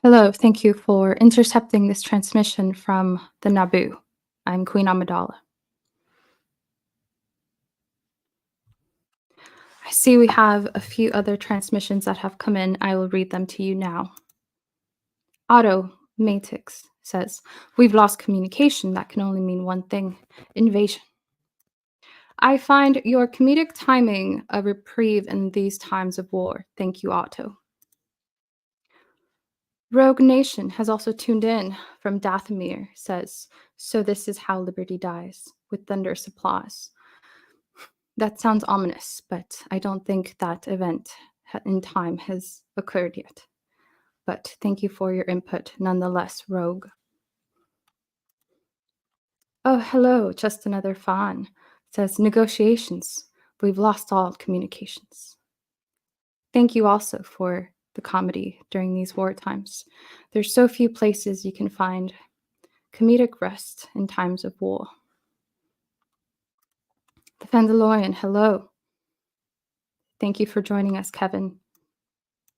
Hello, thank you for intercepting this transmission from the Naboo. I'm Queen Amidala. I see we have a few other transmissions that have come in. I will read them to you now. Otto Matix says, "We've lost communication. That can only mean one thing: invasion." I find your comedic timing a reprieve in these times of war. Thank you, Otto. Rogue Nation has also tuned in from Dathomir, says, "So this is how liberty dies," with thunderous applause. That sounds ominous, but I don't think that event in time has occurred yet. But thank you for your input nonetheless, Rogue. Oh, hello, just another fan. Says negotiations. We've lost all communications. Thank you also for the comedy during these war times. There's so few places you can find comedic rest in times of war. The Fandalorian, hello. Thank you for joining us, Kevin,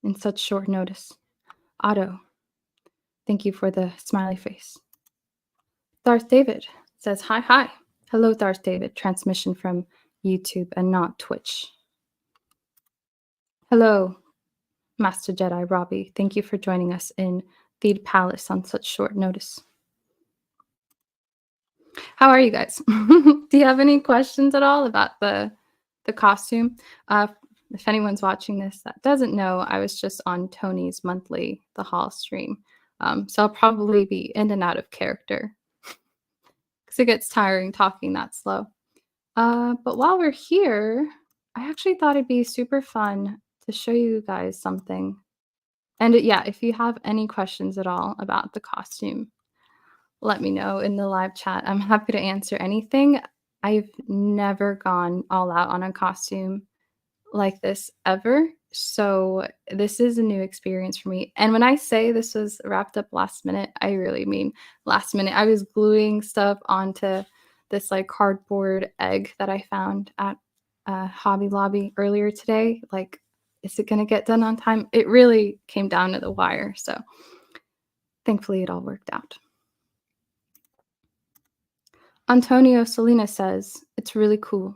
in such short notice. Otto, thank you for the smiley face. Darth David says, "Hi, hi." Hello, Darth David. Transmission from YouTube and not Twitch. Hello, Master Jedi Robbie. Thank you for joining us in Theed Palace on such short notice. How are you guys? Do you have any questions at all about the costume? If anyone's watching this that doesn't know, I was just on Tony's monthly The Hall stream. So I'll probably be in and out of character because it gets tiring talking that slow. But while we're here, I actually thought it'd be super fun to show you guys something. And yeah, if you have any questions at all about the costume, let me know in the live chat. I'm happy to answer anything. I've never gone all out on a costume like this ever. So this is a new experience for me. And when I say this was wrapped up last minute, I really mean last minute. I was gluing stuff onto this like cardboard egg that I found at Hobby Lobby earlier today. Like, is it going to get done on time? It really came down to the wire. So thankfully it all worked out. Antonio Salinas says, "It's really cool.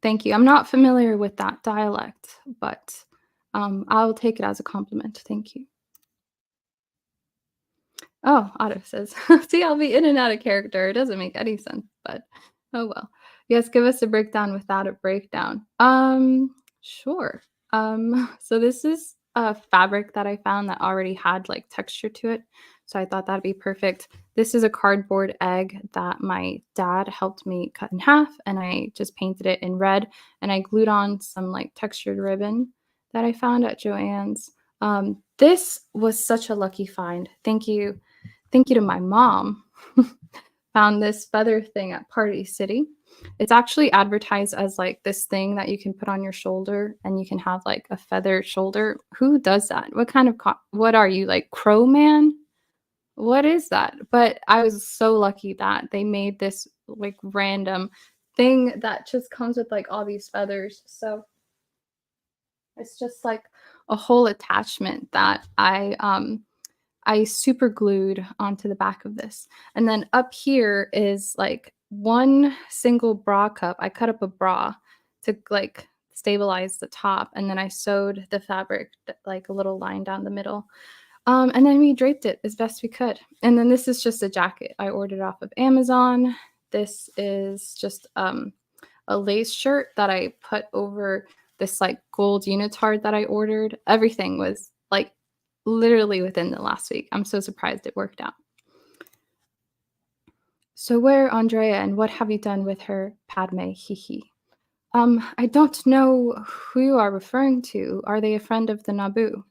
Thank you. I'm not familiar with that dialect, but I'll take it as a compliment. Thank you." Oh, Otto says, "See, I'll be in and out of character. It doesn't make any sense, but oh well." Yes, give us a breakdown without a breakdown. Sure. So this is a fabric that I found that already had like texture to it. So I thought that'd be perfect. This is a cardboard egg that my dad helped me cut in half, and I just painted it in red, and I glued on some like textured ribbon that I found at Joann's. This was such a lucky find. Thank you to my mom. Found this feather thing at Party City. It's actually advertised as like this thing that you can put on your shoulder and you can have like a feather shoulder. Who does that? What kind of what are you, like Crow Man? What is that? But I was so lucky that they made this like random thing that just comes with like all these feathers. So it's just like a whole attachment that I super glued onto the back of this. And then up here is like one single bra cup. I cut up a bra to like stabilize the top, and then I sewed the fabric like a little line down the middle. And then we draped it as best we could. And then this is just a jacket I ordered off of Amazon. This is just a lace shirt that I put over this like gold unitard that I ordered. Everything was like literally within the last week. I'm so surprised it worked out. So where Andrea and what have you done with her, Padme? Hee. I don't know who you are referring to. Are they a friend of the Naboo?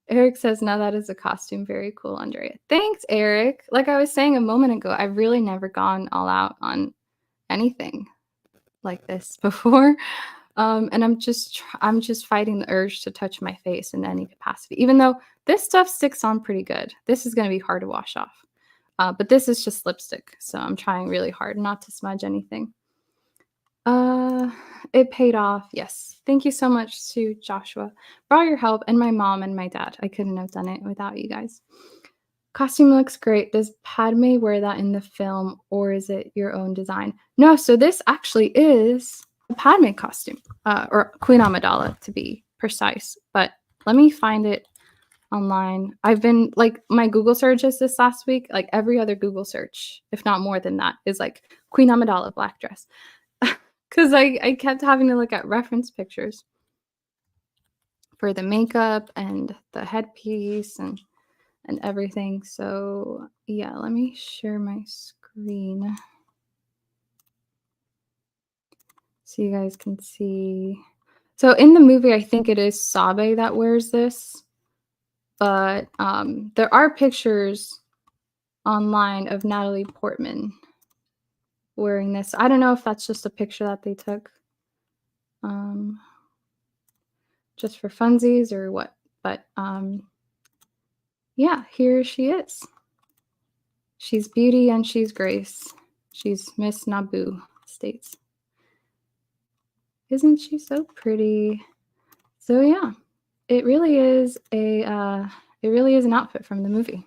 Eric says, "Now that is a costume. Very cool, Andrea." Thanks, Eric. Like I was saying a moment ago, I've really never gone all out on anything like this before. And I'm just fighting the urge to touch my face in any capacity, even though this stuff sticks on pretty good. This is going to be hard to wash off. But this is just lipstick, so I'm trying really hard not to smudge anything. Uh, it paid off, yes. Thank you so much to Joshua for all your help and my mom and my dad. I couldn't have done it without you guys. Costume looks great. Does Padme wear that in the film, or is it your own design? No, so this actually is a Padme costume, or Queen Amidala to be precise. But let me find it online. I've been like my Google searches this last week, like every other Google search, if not more than that, is like Queen Amidala black dress. Because I kept having to look at reference pictures for the makeup and the headpiece and everything. So yeah, let me share my screen so you guys can see. So in the movie, I think it is Sabe that wears this, but there are pictures online of Natalie Portman wearing this. I don't know if that's just a picture that they took um, just for funsies or what, but yeah, here she is. She's beauty and she's grace. She's Miss Naboo states. Isn't she so pretty? So yeah, it really is an outfit from the movie.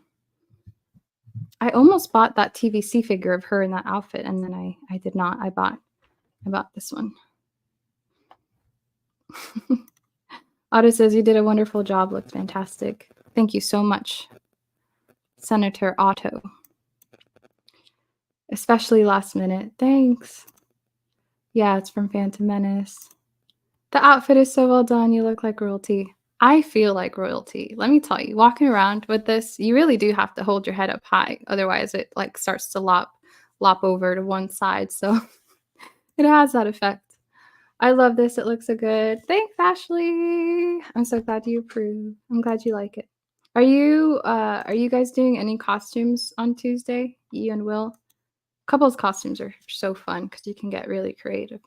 I almost bought that TVC figure of her in that outfit, and then I did not. I bought this one. Otto says you did a wonderful job. Looked fantastic. Thank you so much, Senator Otto. Especially last minute. Thanks. Yeah, it's from Phantom Menace. The outfit is so well done. You look like royalty. I feel like royalty. Let me tell you, walking around with this, you really do have to hold your head up high. Otherwise, it like starts to lop over to one side. So it has that effect. I love this. It looks so good. Thanks, Ashley. I'm so glad you approve. I'm glad you like it. Are you guys doing any costumes on Tuesday? You and Will? Couples costumes are so fun because you can get really creative.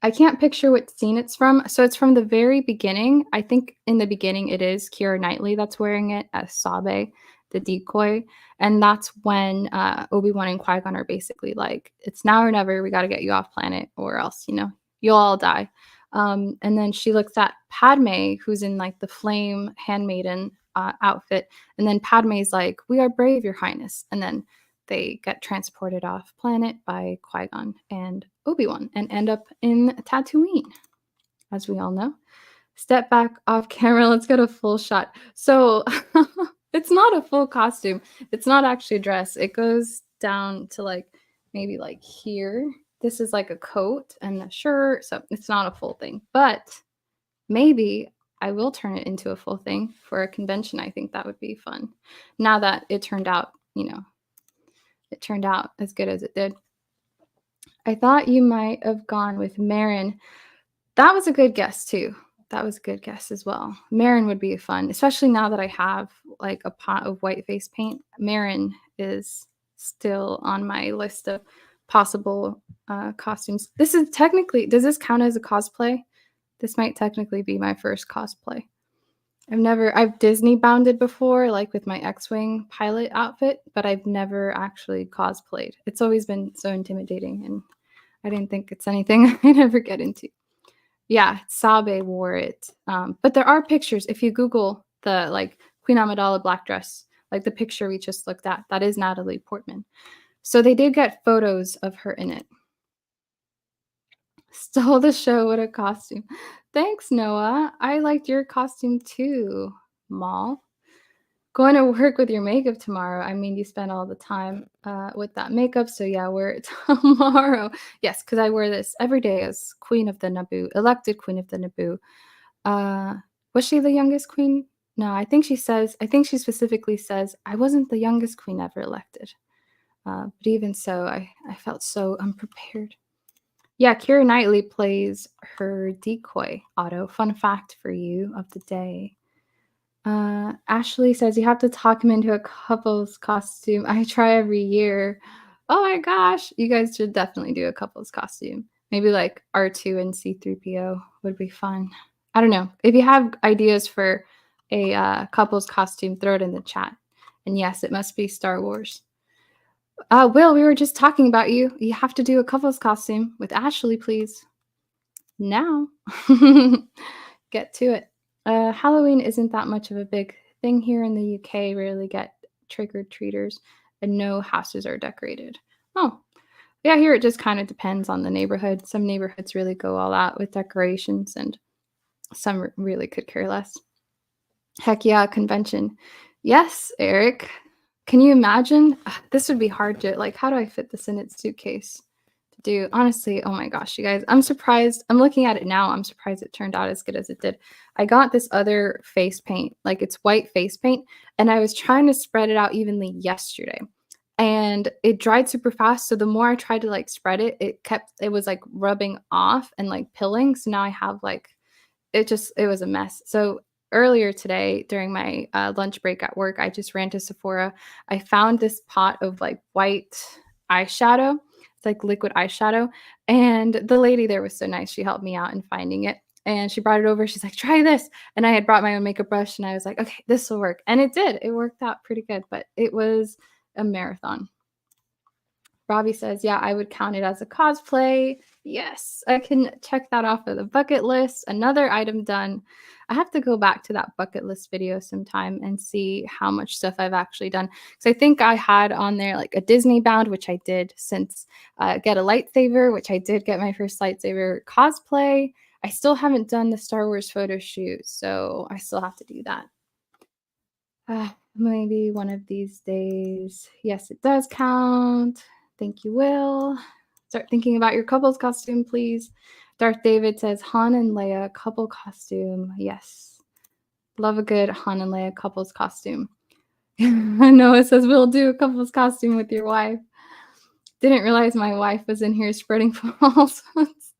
I can't picture what scene it's from. So it's from the very beginning. I think in the beginning it is Keira Knightley that's wearing it as Sabe, the decoy. And that's when Obi-Wan and Qui-Gon are basically like, it's now or never. We got to get you off planet or else, you'll all die. And then she looks at Padme, who's in like the flame handmaiden outfit. And then Padme's like, we are brave, Your Highness. And then they get transported off planet by Qui-Gon and Obi-Wan and end up in Tatooine, as we all know. Step back off camera. Let's get a full shot. So it's not a full costume. It's not actually a dress. It goes down to like maybe like here. This is like a coat and a shirt. So it's not a full thing. But maybe I will turn it into a full thing for a convention. I think that would be fun. Now that it turned out, it turned out as good as it did. I thought you might have gone with Marin. That was a good guess too. That was a good guess as well. Marin would be fun, especially now that I have like a pot of white face paint. Marin is still on my list of possible costumes. This is technically, does this count as a cosplay? This might technically be my first cosplay. I've Disney bounded before, like with my X-Wing pilot outfit, but I've never actually cosplayed. It's always been so intimidating, and I didn't think it's anything I'd ever get into. Yeah, Sabe wore it. But there are pictures. If you Google the like Queen Amidala black dress, like the picture we just looked at, that is Natalie Portman. So they did get photos of her in it. Stole the show. What a costume. Thanks, Noah. I liked your costume too, Mal. Going to work with your makeup tomorrow. I mean, you spend all the time with that makeup. So yeah, wear it tomorrow. Yes, because I wear this every day as Queen of the Naboo, elected Queen of the Naboo. Was she the youngest queen? No, I think she specifically says, I wasn't the youngest queen ever elected. But even so, I felt so unprepared. Yeah, Keira Knightley plays her decoy, Otto. Fun fact for you of the day. Ashley says you have to talk him into a couple's costume. I try every year. Oh my gosh, you guys should definitely do a couple's costume. Maybe like R2 and C3PO would be fun. I don't know. If you have ideas for a couple's costume, throw it in the chat. And yes, it must be Star Wars. Will, we were just talking about you. You have to do a couple's costume with Ashley, please. Now. Get to it. Halloween isn't that much of a big thing here in the UK. Rarely get trick or treaters, and no houses are decorated. Oh, yeah, here it just kind of depends on the neighborhood. Some neighborhoods really go all out with decorations, and some really could care less. Heck yeah, convention. Yes, Eric. Can you imagine? This would be hard to like. How do I fit this in its suitcase? To do honestly, oh my gosh, you guys, I'm surprised. I'm looking at it now. I'm surprised it turned out as good as it did. I got this other face paint, like it's white face paint, and I was trying to spread it out evenly yesterday. And it dried super fast. So the more I tried to like spread it, it was like rubbing off and like pilling. So now I have like it was a mess. So earlier today during my lunch break at work, I just ran to Sephora. I found this pot of like white eyeshadow. It's like liquid eyeshadow. And the lady there was so nice. She helped me out in finding it. And she brought it over. She's like, try this. And I had brought my own makeup brush and I was like, okay, this will work. And it did. It worked out pretty good, but it was a marathon. Robbie says, yeah, I would count it as a cosplay. Yes, I can check that off of the bucket list. Another item done. I have to go back to that bucket list video sometime and see how much stuff I've actually done. So I think I had on there like a Disney bound, which I did since get a lightsaber, which I did get my first lightsaber cosplay. I still haven't done the Star Wars photo shoot, so I still have to do that. Maybe one of these days. Yes, it does count. Thank you, Will. Start thinking about your couple's costume, please. Darth David says Han and Leia couple costume. Yes. Love a good Han and Leia couple's costume. Noah says we'll do a couple's costume with your wife. Didn't realize my wife was in here spreading falsehoods.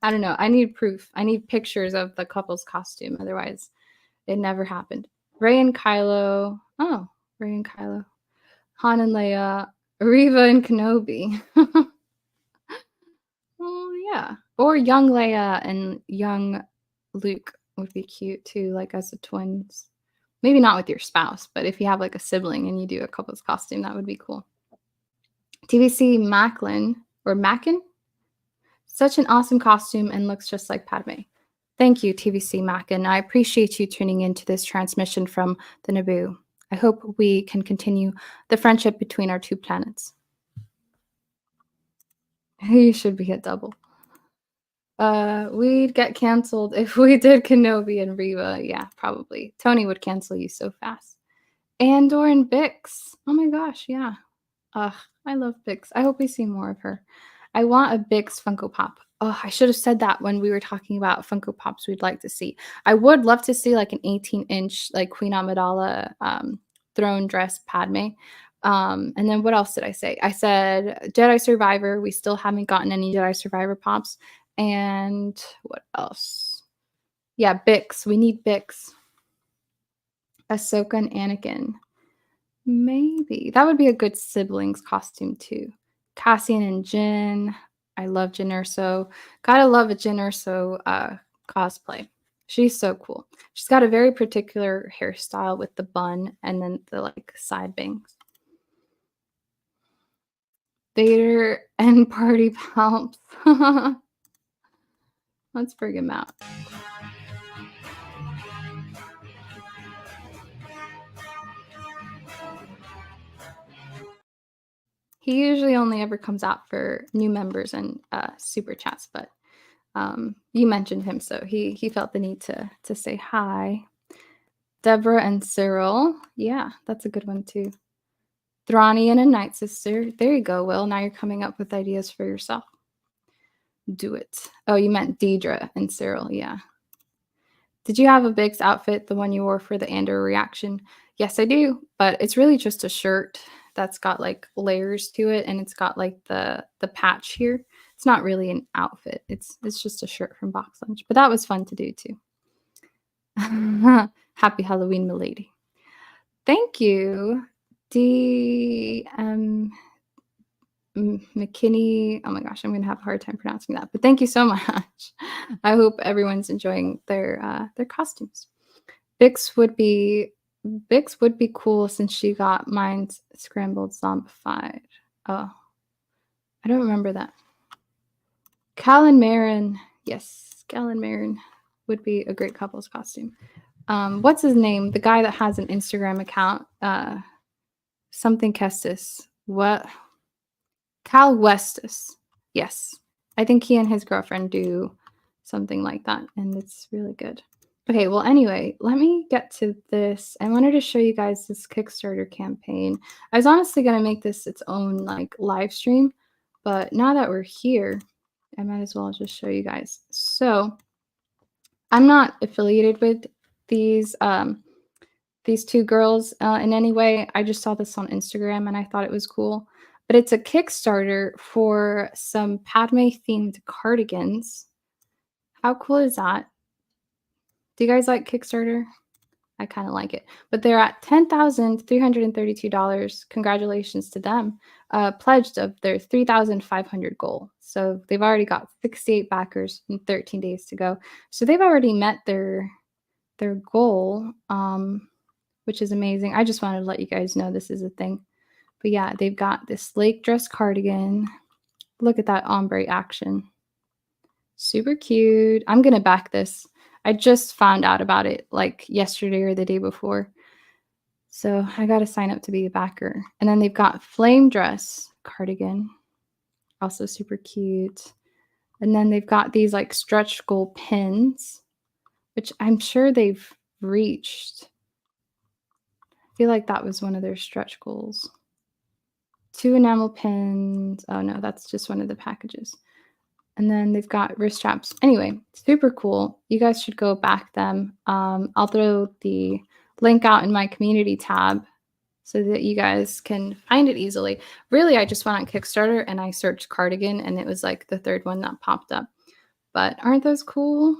I don't know. I need proof. I need pictures of the couple's costume. Otherwise, it never happened. Rey and Kylo. Oh, Rey and Kylo. Han and Leia. Reva and Kenobi. Well, yeah. Or young Leia and young Luke would be cute too, like as the twins. Maybe not with your spouse, but if you have like a sibling and you do a couple's costume, that would be cool. TVC Macklin or Mackin. Such an awesome costume and looks just like Padme. Thank you, TVC Mackin. I appreciate you tuning into this transmission from the Naboo. I hope we can continue the friendship between our two planets. You should be a double. We'd get canceled if we did Kenobi and Reva. Yeah, probably. Tony would cancel you so fast. Andor and Bix. Oh my gosh, yeah. Ugh, I love Bix. I hope we see more of her. I want a Bix Funko Pop. Oh, I should have said that when we were talking about Funko Pops we'd like to see. I would love to see like an 18-inch like Queen Amidala throne dress Padme. And then what else did I say? I said Jedi Survivor. We still haven't gotten any Jedi Survivor pops. And what else? Yeah, Bix. We need Bix. Ahsoka and Anakin. Maybe. That would be a good siblings costume too. Cassian and Jyn. I love Jyn Erso. Gotta love a Jyn Erso cosplay. She's so cool. She's got a very particular hairstyle with the bun and then the like side bangs. Vader and Party Palms. Let's bring him out. He usually only ever comes out for new members and super chats, but you mentioned him, so he felt the need to say hi. Deborah and Cyril. Yeah, that's a good one too. Thrawny and a Night Sister. There you go, Will. Now you're coming up with ideas for yourself. Do it. Oh, you meant Deidre and Cyril. Yeah. Did you have a Biggs outfit, the one you wore for the Andor reaction? Yes, I do, but it's really just a shirt that's got like layers to it, and it's got like the patch here. It's not really an outfit. It's just a shirt from Box Lunch, but that was fun to do too. Happy Halloween, milady. Thank you, DM McKinney. Oh my gosh, I'm gonna have a hard time pronouncing that, but thank you so much. I hope everyone's enjoying their costumes. Bix would be Bix would be cool since she got mine's scrambled zombified. Oh, I don't remember that. Cal and Marin. Yes, Cal and Marin would be a great couple's costume. What's his name? The guy that has an Instagram account. Something Kestis. What? Cal Westus. Yes. I think he and his girlfriend do something like that, and it's really good. Okay, well, anyway, let me get to this. I wanted to show you guys this Kickstarter campaign. I was honestly going to make this its own like live stream, but now that we're here, I might as well just show you guys. So I'm not affiliated with these two girls in any way. I just saw this on Instagram and I thought it was cool. But it's a Kickstarter for some Padme themed cardigans. How cool is that? Do you guys like Kickstarter? I kind of like it. But they're at $10,332. Congratulations to them. Pledged of their 3,500 goal. So they've already got 68 backers and 13 days to go. So they've already met their goal, which is amazing. I just wanted to let you guys know this is a thing. But yeah, they've got this lake dress cardigan. Look at that ombre action. Super cute. I'm going to back this. I just found out about it like yesterday or the day before. So I got to sign up to be a backer. And then they've got flame dress cardigan. Also super cute. And then they've got these like stretch goal pins, which I'm sure they've reached. I feel like that was one of their stretch goals. 2 enamel pins. Oh no, that's just one of the packages. And then they've got wrist straps. Anyway, super cool. You guys should go back them. I'll throw the link out in my community tab so that you guys can find it easily. Really, I just went on Kickstarter and I searched cardigan and it was like the third one that popped up. But aren't those cool?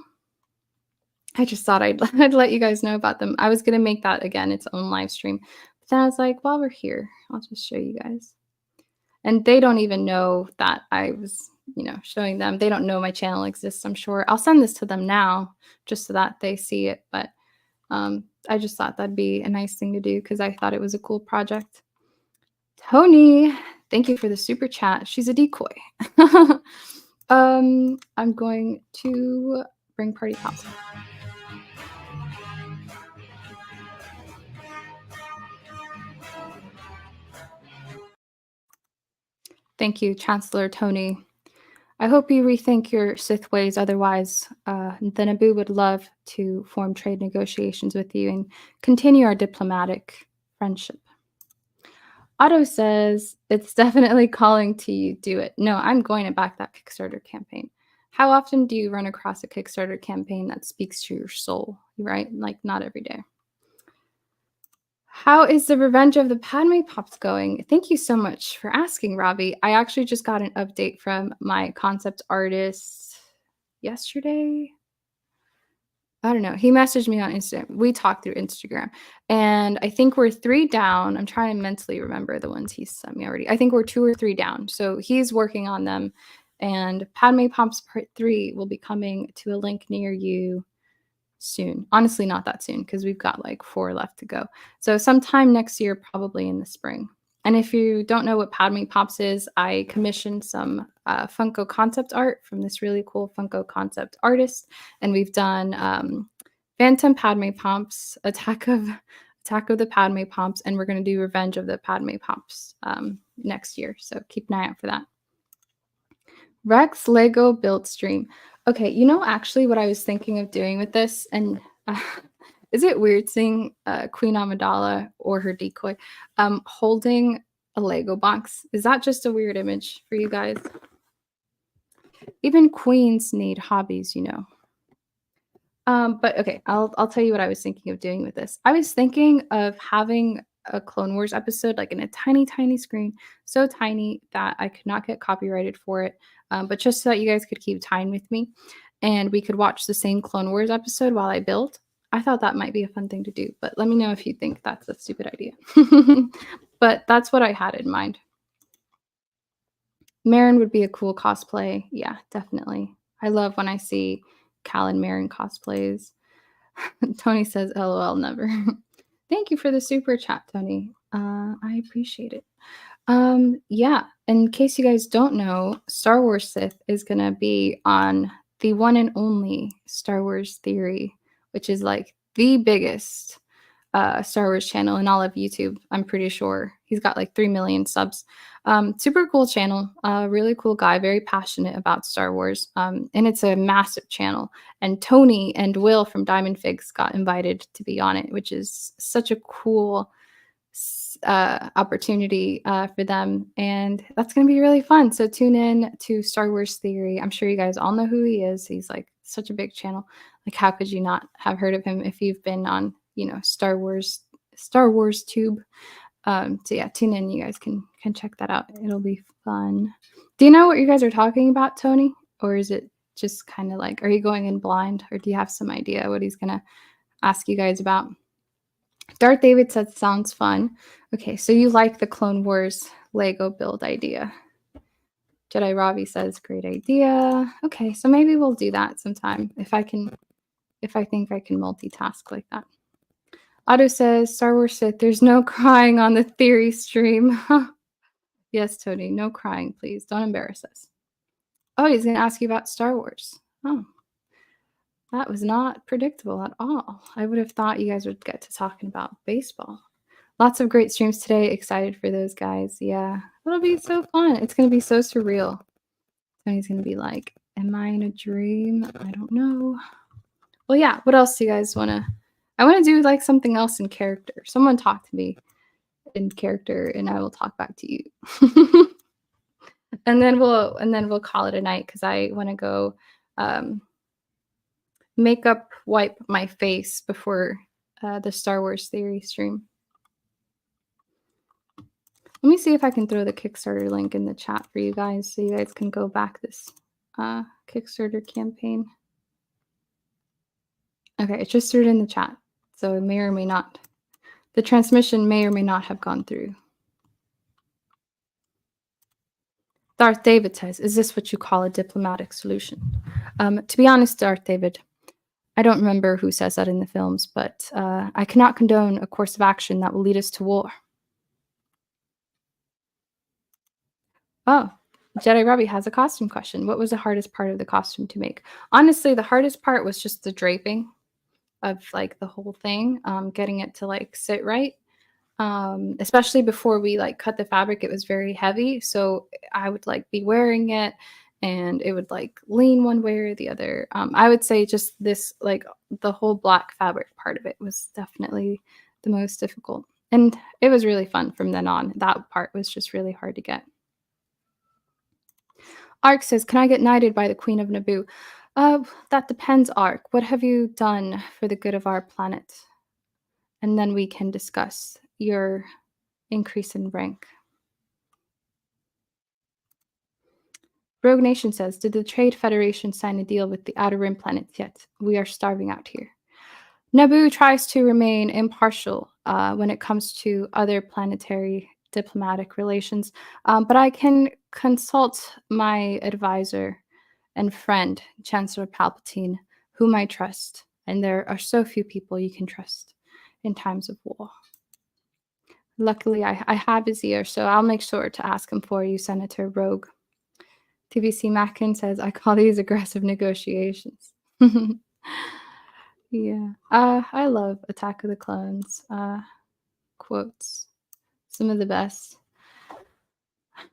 I just thought I'd let you guys know about them. I was going to make that again its own live stream. But then I was like, while we're here, I'll just show you guys. And they don't even know that I was, showing them. They don't know my channel exists, I'm sure. I'll send this to them now just so that they see it. But I just thought that'd be a nice thing to do because I thought it was a cool project. Tony, thank you for the super chat. She's a decoy. I'm going to bring party pops. Thank you, Chancellor Tony. I hope you rethink your Sith ways. Otherwise, the Naboo would love to form trade negotiations with you and continue our diplomatic friendship. Otto says, it's definitely calling to you. Do it. No, I'm going to back that Kickstarter campaign. How often do you run across a Kickstarter campaign that speaks to your soul, right? Like, not every day. How is the Revenge of the Padme Pops going? Thank you so much for asking, Robbie. I actually just got an update from my concept artist yesterday. I don't know. He messaged me on Instagram. We talked through Instagram. And I think we're 3 down. I'm trying to mentally remember the ones he sent me already. I think we're 2 or 3 down. So he's working on them. And Padme Pops Part 3 will be coming to a link near you soon. Honestly, not that soon because we've got like 4 left to go. So sometime next year, probably in the spring. And if you don't know what Padme Pops is, I commissioned some Funko concept art from this really cool Funko concept artist. And we've done Phantom Padme Pops, Attack of the Padme Pops, and we're going to do Revenge of the Padme Pops next year. So keep an eye out for that. Rex Lego build stream. Okay, actually what I was thinking of doing with this, and is it weird seeing Queen Amidala or her decoy holding a Lego box? Is that just a weird image for you guys? Even queens need hobbies, But okay, I'll tell you what I was thinking of doing with this. I was thinking of having a Clone Wars episode like in a tiny, tiny screen, so tiny that I could not get copyrighted for it, but just so that you guys could keep time with me and we could watch the same Clone Wars episode while I build. I thought that might be a fun thing to do, but let me know if you think that's a stupid idea. But that's what I had in mind. Marin would be a cool cosplay. Yeah, definitely. I love when I see Cal and Marin cosplays. Tony says, LOL, never. Thank you for the super chat, Tony. I appreciate it. Yeah, in case you guys don't know, Star Wars Sith is gonna be on the one and only Star Wars Theory, which is like the biggest Star Wars channel in all of YouTube. I'm pretty sure he's got like 3 million subs. Super cool channel, really cool guy, very passionate about Star Wars. And it's a massive channel. And Tony and Will from Diamond Figs got invited to be on it, which is such a cool opportunity for them, and that's going to be really fun. So tune in to Star Wars Theory. I'm sure you guys all know who he is. He's like such a big channel. Like, how could you not have heard of him if you've been on, Star Wars Tube? So yeah, tune in. You guys can check that out. It'll be fun. Do you know what you guys are talking about, Tony? Or is it just kind of like, are you going in blind, or do you have some idea what he's gonna ask you guys about? Darth David said sounds fun. Okay, so you like the Clone Wars Lego build idea. Jedi Robbie says great idea. Okay, so maybe we'll do that sometime if I think I can multitask like that. Otto says Star Wars Sith, there's no crying on the theory stream. Yes, Tony, no crying, please. Don't embarrass us. Oh, he's gonna ask you about Star Wars. Oh. That was not predictable at all. I would have thought you guys would get to talking about baseball. Lots of great streams today. Excited for those guys. Yeah, it'll be so fun. It's going to be so surreal. Tony's going to be like, am I in a dream? I don't know. Well, yeah, what else do you guys want to? I want to do like something else in character. Someone talk to me in character and I will talk back to you. and then we'll call it a night because I want to go makeup wipe my face before the Star Wars Theory stream. Let me see if I can throw the Kickstarter link in the chat for you guys so you guys can go back this Kickstarter campaign. Okay, it just threw it in the chat, so it may or may not. The transmission may or may not have gone through. Darth David says, is this what you call a diplomatic solution? To be honest, Darth David, I don't remember who says that in the films, but I cannot condone a course of action that will lead us to war. Oh, Jedi Robbie has a costume question. What was the hardest part of the costume to make? Honestly, the hardest part was just the draping of like the whole thing, getting it to like sit right. Especially before we like cut the fabric, it was very heavy. So I would like be wearing it and it would like lean one way or the other. I would say just this, like the whole black fabric part of it was definitely the most difficult. And it was really fun from then on. That part was just really hard to get. Ark says, can I get knighted by the Queen of Naboo? That depends, Ark. What have you done for the good of our planet? And then we can discuss your increase in rank. Rogue Nation says, did the Trade Federation sign a deal with the Outer Rim planets yet? We are starving out here. Naboo tries to remain impartial when it comes to other planetary diplomatic relations, but I can consult my advisor and friend, Chancellor Palpatine, whom I trust, and there are so few people you can trust in times of war. Luckily, I have his ear, so I'll make sure to ask him for you, Senator Rogue. TVC Mackin says, I call these aggressive negotiations. Yeah. I love Attack of the Clones quotes. Some of the best.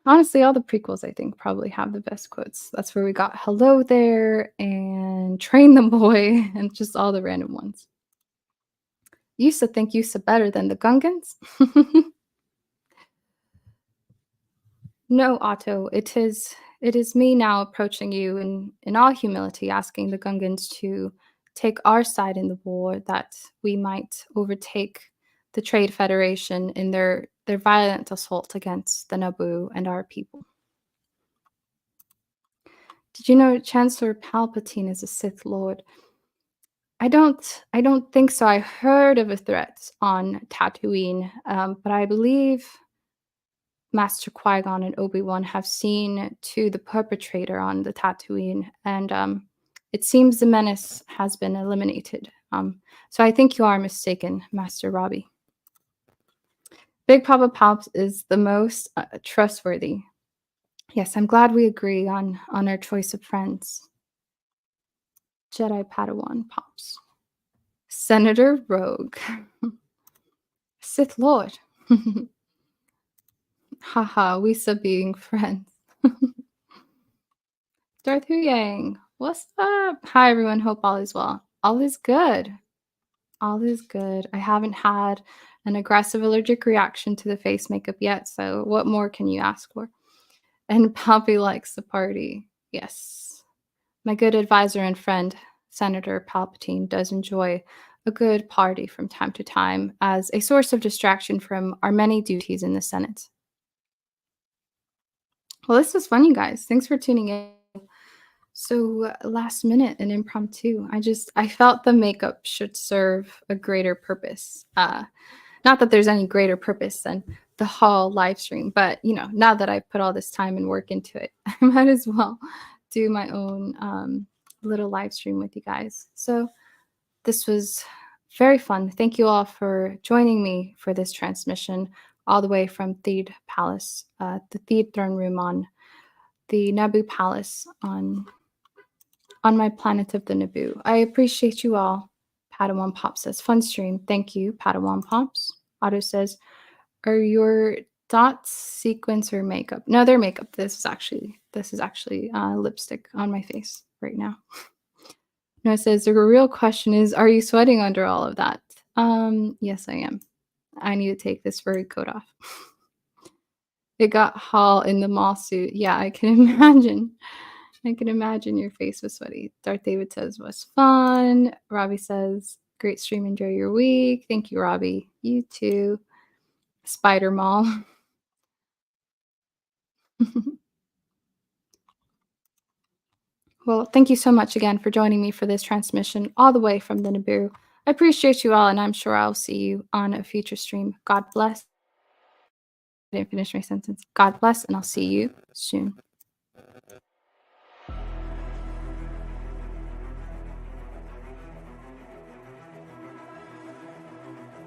Honestly, all the prequels, I think, probably have the best quotes. That's where we got Hello There and Train the Boy and just all the random ones. Used to think Yusa better than the Gungans? No, Otto, it is me now approaching you in all humility, asking the Gungans to take our side in the war, that we might overtake the Trade Federation in their violent assault against the Naboo and our people. Did you know Chancellor Palpatine is a Sith Lord? I don't think so. I heard of a threat on Tatooine, but I believe Master Qui-Gon and Obi-Wan have seen to the perpetrator on the Tatooine, and it seems the menace has been eliminated. So I think you are mistaken, Master Robbie. Big Papa Pops is the most trustworthy. Yes, I'm glad we agree on our choice of friends. Jedi Padawan Pops. Senator Rogue. Sith Lord. Haha, we sub being friends. Darth Huyang. What's up? Hi everyone, hope all is well. All is good. All is good. I haven't had an aggressive allergic reaction to the face makeup yet, so what more can you ask for? And Poppy likes the party. Yes. My good advisor and friend, Senator Palpatine, does enjoy a good party from time to time as a source of distraction from our many duties in the Senate. Well, this was fun, you guys. Thanks for tuning in. So, last minute and impromptu. I felt the makeup should serve a greater purpose. Not that there's any greater purpose than the Hall live stream, but now that I've put all this time and work into it, I might as well do my own little live stream with you guys. So, this was very fun. Thank you all for joining me for this transmission all the way from Theed Palace, the Theed throne room on the Naboo Palace on my planet of the Naboo. I appreciate you all. Padawan Pop says, fun stream. Thank you, Padawan Pops. Otto says, are your dots sequence or makeup? No, they're makeup. This is actually lipstick on my face right now. No, it says the real question is, are you sweating under all of that? Yes, I am. I need to take this furry coat off. It got Hall in the mall suit. Yeah, I can imagine. I can imagine your face was sweaty. Darth David says, was fun. Robbie says, great stream. Enjoy your week. Thank you, Robbie. You too. Spider Mall. Well, thank you so much again for joining me for this transmission all the way from the Naboo. I appreciate you all, and I'm sure I'll see you on a future stream. God bless. I didn't finish my sentence. God bless, and I'll see you soon.